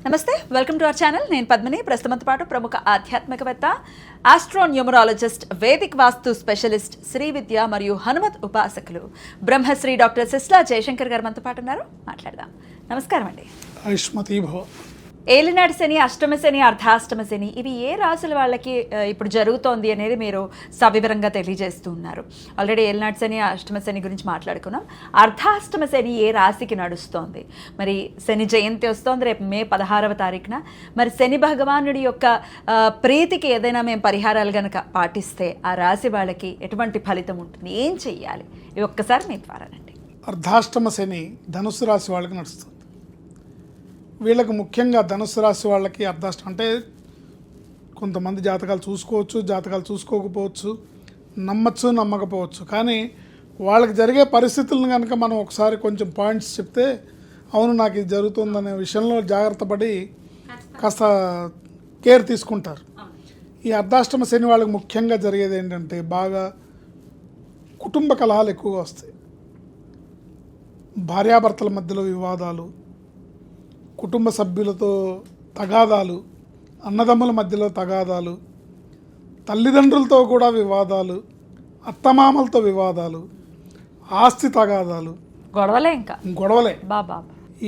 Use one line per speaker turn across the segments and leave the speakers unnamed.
నమస్తే, welcome to our channel. నేను పద్మిని. ప్రస్తుతంతో పాటు ప్రముఖ ఆధ్యాత్మికవేత్త, ఆస్ట్రోన్యూమరాలజిస్ట్, వేదిక్ వాస్తు స్పెషలిస్ట్, శ్రీ విద్య మరియు హనుమత్ ఉపాసకులు బ్రహ్మశ్రీ డాక్టర్ సిస్లా జయశంకర్ గారు మనతో పాటు ఉన్నారు. మాట్లాడదాం. నమస్కారం అండి.
ఆయుష్మతీ భవ.
ఏలినాటి శని, అష్టమ శని, అర్ధాష్టమ శని, ఇవి ఏ రాశుల వాళ్ళకి ఇప్పుడు జరుగుతోంది అనేది మీరు సవివరంగా తెలియజేస్తూ ఉన్నారు. ఆల్రెడీ ఏలినాటి శని, అష్టమ శని గురించి మాట్లాడుకున్నాం. అర్ధాష్టమ శని ఏ రాశికి నడుస్తోంది? మరి శని జయంతి వస్తోంది రేపు మే 16వ తారీఖున. మరి శని భగవానుడి యొక్క ప్రీతికి ఏదైనా మేము పరిహారాలు కనుక పాటిస్తే ఆ రాశి వాళ్ళకి ఎటువంటి ఫలితం ఉంటుంది? ఏం చెయ్యాలి? ఇవి ఒక్కసారి మీ ద్వారానండి.
అర్ధాష్టమ శని ధనుసు రాశి వాళ్ళకి నడుస్తుంది. వీళ్ళకి ముఖ్యంగా ధనుసు రాశి వాళ్ళకి అర్ధాష్టం అంటే కొంతమంది జాతకాలు చూసుకోవచ్చు, జాతకాలు చూసుకోకపోవచ్చు, నమ్మచ్చు, నమ్మకపోవచ్చు. కానీ వాళ్ళకి జరిగే పరిస్థితులను కనుక మనం ఒకసారి కొంచెం పాయింట్స్ చెప్తే అవును నాకు ఇది జరుగుతుందనే విషయంలో జాగ్రత్త పడి కాస్త కేర్ తీసుకుంటారు. ఈ అర్ధాష్టమ శని వాళ్ళకి ముఖ్యంగా జరిగేది ఏంటంటే బాగా కుటుంబ కలహాలు ఎక్కువగా వస్తాయి. భార్యాభర్తల మధ్యలో వివాదాలు, కుటుంబ సభ్యులతో తగాదాలు, అన్నదమ్ముల మధ్యలో తగాదాలు, తల్లిదండ్రులతో కూడా వివాదాలు, అత్తమామలతో వివాదాలు, ఆస్తి తగాదాలు, గొడవలే
బాబా.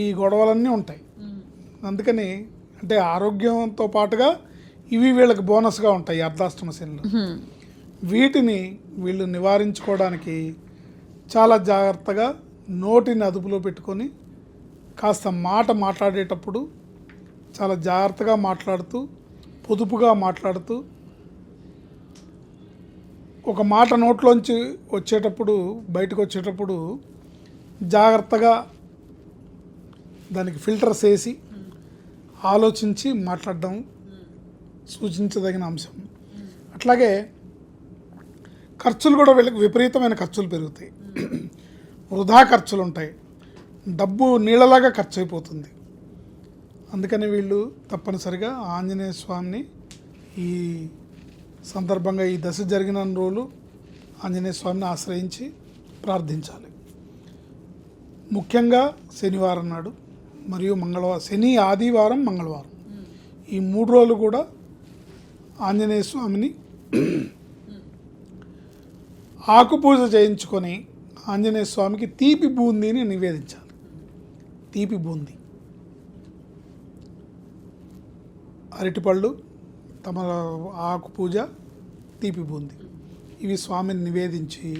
ఈ గొడవలన్నీ ఉంటాయి. అందుకని అంటే ఆరోగ్యంతో పాటుగా ఇవి వీళ్ళకి బోనస్గా ఉంటాయి అర్ధాష్టమ శనిలో. వీటిని వీళ్ళు నివారించుకోవడానికి చాలా జాగ్రత్తగా నోటిని అదుపులో పెట్టుకొని కాస్త మాట్లాడేటప్పుడు చాలా జాగ్రత్తగా మాట్లాడుతూ, పొదుపుగా మాట్లాడుతూ, ఒక మాట నోట్లోంచి వచ్చేటప్పుడు, బయటకు వచ్చేటప్పుడు జాగ్రత్తగా దానికి ఫిల్టర్స్ వేసి ఆలోచించి మాట్లాడడం సూచించదగిన అంశం. అట్లాగే ఖర్చులు కూడా వీళ్ళకి విపరీతమైన ఖర్చులు పెరుగుతాయి. వృధా ఖర్చులు ఉంటాయి. డబ్బు నీళ్ళలాగా ఖర్చు అయిపోతుంది. అందుకని వీళ్ళు తప్పనిసరిగా ఆంజనేయ స్వామిని ఈ సందర్భంగా ఈ దశ జరిగిన రోజులు ఆంజనేయ స్వామిని ఆశ్రయించి ప్రార్థించాలి. ముఖ్యంగా శనివారం నాడు మరియు మంగళవారం, శని, ఆదివారం, మంగళవారం ఈ 3 రోజులు కూడా ఆంజనేయ స్వామిని ఆకుపూజ చేయించుకొని ఆంజనేయ స్వామికి తీపి బూందీని నివేదించాలి. తీపి బూందీ, అరటిపళ్ళు, తమ ఆకు పూజ, తీపి బూందీ ఇవి స్వామిని నివేదించి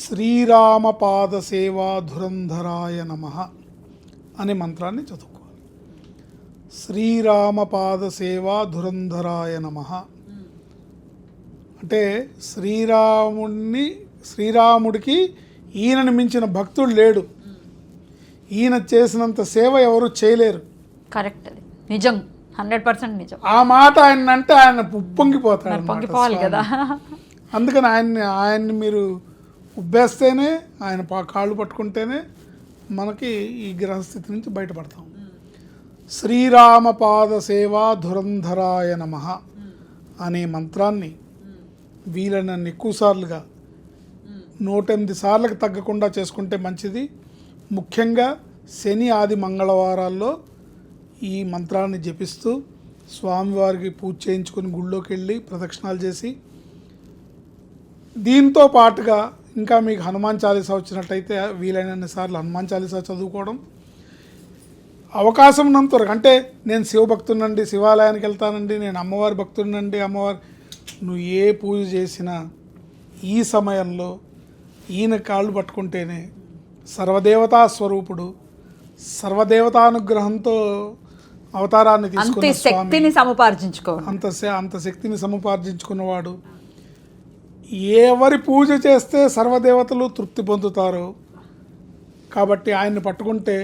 శ్రీరామపాద సేవా ధురంధరాయ నమః అనే మంత్రాన్ని చదువుకోవాలి. శ్రీరామపాద సేవా ధురంధరాయ నమః అంటే శ్రీరాముడికి ఈయనని మించిన భక్తుడు లేడు. ఈయన చేసినంత సేవ ఎవరు చేయలేరు.
కరెక్ట్, అది నిజం, 100% నిజం.
ఆ మాట ఆయన అంటే ఆయన ఉప్పొంగిపోతాడు,
పొంగిపోవాలి కదా.
అందుకని ఆయన్ని మీరు ఉబ్బేస్తేనే, ఆయన కాళ్ళు పట్టుకుంటేనే మనకి ఈ గ్రహస్థితి నుంచి బయటపడతాం. శ్రీరామపాద సేవా ధురంధరాయ నమః అనే మంత్రాన్ని వీలైనన్ని ఎక్కువసార్లుగా 108 సార్లకు తగ్గకుండా చేసుకుంటే మంచిది. ముఖ్యంగా శని, ఆది, మంగళవారాల్లో ఈ మంత్రాన్ని జపిస్తూ స్వామివారికి పూజ చేయించుకొని గుళ్ళోకి వెళ్ళి ప్రదక్షిణాలు చేసి, దీంతో పాటుగా ఇంకా మీకు హనుమాన్ చాలీసా వచ్చినట్టయితే వీలైనన్ని సార్లు హనుమాన్ చాలీసా చదువుకోవడం, అవకాశం ఉన్నంత వరకు. అంటే నేను శివభక్తునండి, శివాలయానికి వెళ్తానండి, నేను అమ్మవారి భక్తుడినండి, అమ్మవారి, నువ్వు ఏ పూజ చేసినా ఈ సమయంలో ఈయన కాళ్ళు పట్టుకుంటేనే సర్వదేవతా స్వరూపుడు, సర్వదేవతానుగ్రహంతో అవతారాన్ని తీసుకున్న
శక్తిని సముపార్జించుకోవాలి.
అంత శక్తిని సముపార్జించుకున్నవాడు. ఎవరి పూజ చేస్తే సర్వదేవతలు తృప్తి పొందుతారో, కాబట్టి ఆయన్ని పట్టుకుంటే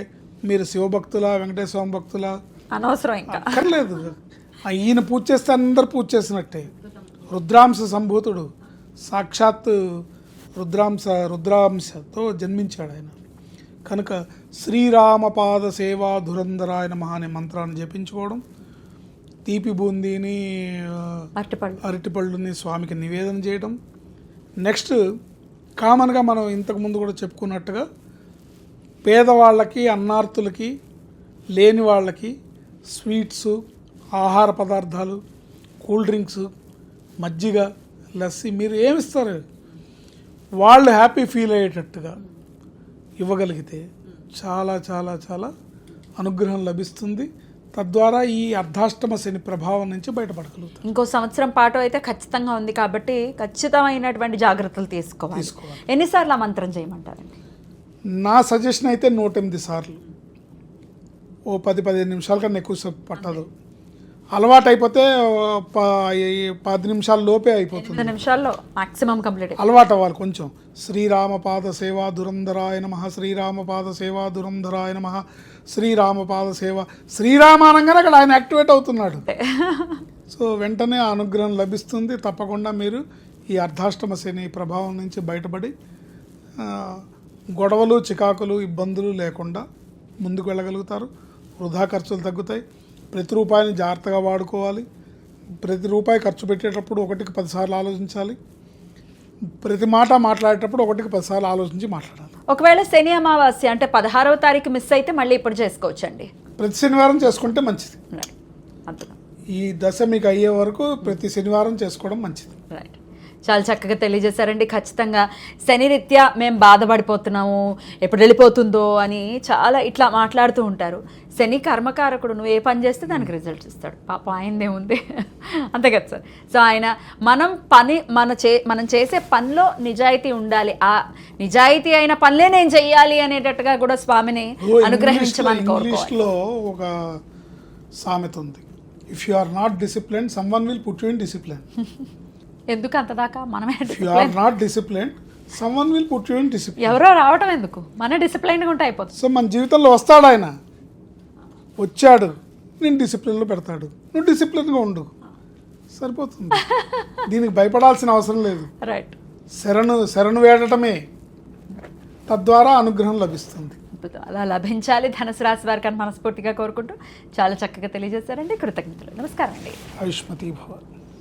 మీరు శివభక్తుల, వెంకటేశ్వర భక్తుల
అనవసరం ఇంకా
అక్కర్లేదు. ఈయన పూజ చేస్తే అందరు పూజ చేసినట్టే. రుద్రాంశ సంభూతుడు, సాక్షాత్ రుద్రాంశతో జన్మించాడు ఆయన. కనుక శ్రీరామపాద సేవా ధురంధరాయ నమః అనే మంత్రాన్ని జపించుకోవడం, తీపి బూందీని, అరటిపళ్ళుని స్వామికి నివేదన చేయడం. నెక్స్ట్ కామన్గా మనం ఇంతకుముందు కూడా చెప్పుకున్నట్టుగా పేదవాళ్ళకి, అన్నార్తులకి లేని వాళ్ళకి స్వీట్స్, ఆహార పదార్థాలు, కూల్ డ్రింక్స్, మజ్జిగ, లస్సీ మీరు ఏమిస్తారు వాళ్ళు హ్యాపీ ఫీల్ అయ్యేటట్టుగా ఇవ్వగలిగితే చాలా చాలా చాలా అనుగ్రహం లభిస్తుంది. తద్వారా ఈ అర్ధాష్టమ శని ప్రభావం నుంచి బయటపడగలుగుతారు.
ఇంకో సంవత్సరం పాటు అయితే ఖచ్చితంగా ఉంది కాబట్టి ఖచ్చితమైనటువంటి జాగ్రత్తలు తీసుకోవాలి. ఎన్నిసార్లు ఆ మంత్రం చేయమంటారండి?
నా సజెషన్ అయితే 108 సార్లు, ఓ 10-15 నిమిషాల కన్నా ఎక్కువసేపు పట్టదు. అలవాటు అయిపోతే 10 నిమిషాల లోపే అయిపోతుంది.
8 నిమిషాల్లో మాక్సిమం కంప్లీట్.
అలవాటు అవ్వాలి కొంచెం. శ్రీరామపాద సేవా దురంధరాయ నమః, శ్రీరామపాద సేవా దురంధరాయ నమః, శ్రీరామపాద సేవ. శ్రీరామానంగానే అక్కడ ఆయన యాక్టివేట్ అవుతున్నాడు. సో వెంటనే ఆ అనుగ్రహం లభిస్తుంది. తప్పకుండా మీరు ఈ అర్ధాష్టమ శని ప్రభావం నుంచి బయటపడి గొడవలు, చికాకులు, ఇబ్బందులు లేకుండా ముందుకు వెళ్ళగలుగుతారు. వృధా ఖర్చులు తగ్గుతాయి. ప్రతి రూపాయిని జాగ్రత్తగా వాడుకోవాలి. ప్రతి రూపాయి ఖర్చు పెట్టేటప్పుడు 1కి 10 సార్లు ఆలోచించాలి. ప్రతి మాట మాట్లాడేటప్పుడు 1కి 10 సార్లు ఆలోచించి మాట్లాడాలి.
ఒకవేళ శని అమావాస్య అంటే 16వ తారీఖు మిస్ అయితే మళ్ళీ ఇప్పుడు చేసుకోవచ్చండి.
ప్రతి శనివారం చేసుకుంటే మంచిది.
అంతగా
ఈ దశ మీకు అయ్యే వరకు ప్రతి శనివారం చేసుకోవడం మంచిది.
రైట్, చాలా చక్కగా తెలియజేశారండి. ఖచ్చితంగా శని రీత్యా మేము బాధపడిపోతున్నాము, ఎప్పుడు వెళ్ళిపోతుందో అని చాలా ఇట్లా మాట్లాడుతూ ఉంటారు. శని కర్మకారకుడు, నువ్వు ఏ పని చేస్తే దానికి రిజల్ట్స్ ఇస్తాడు. పాపం ఆయనదే ఉంది, అంతే కదా సార్. సో ఆయన మనం చేసే పనిలో నిజాయితీ ఉండాలి. ఆ నిజాయితీ అయిన పనులే నేను చెయ్యాలి అనేటట్టుగా కూడా స్వామిని అనుగ్రహించమని కోరుకోవాలి.
ఇంగ్లీష్లో ఒక సామెత ఉంది, if you are not discipline someone will put you in discipline.
ఎందుకు అంతదాకా మనమే
not discipline someone will put you in discipline.
ఎవరో రావటం ఎందుకు, మన డిసిప్లైన్గా ఉంటే అయిపోతుంది.
సో మన జీవితంలో వస్తాడు ఆయన, వచ్చాడు, నేను డిసిప్లిన్లో పెడతాడు, నువ్వు డిసిప్లిన్గా ఉండు, సరిపోతుంది. దీనికి భయపడాల్సిన అవసరం లేదు.
రైట్,
శరణు వేడటమే, తద్వారా అనుగ్రహం లభిస్తుంది.
అలా లభించాలి ధనుసు రాశి వారికి అని మనస్ఫూర్తిగా కోరుకుంటూ చాలా చక్కగా తెలియజేశారండి. కృతజ్ఞతలు. నమస్కారం అండి.
ఆయుష్మతి భవ.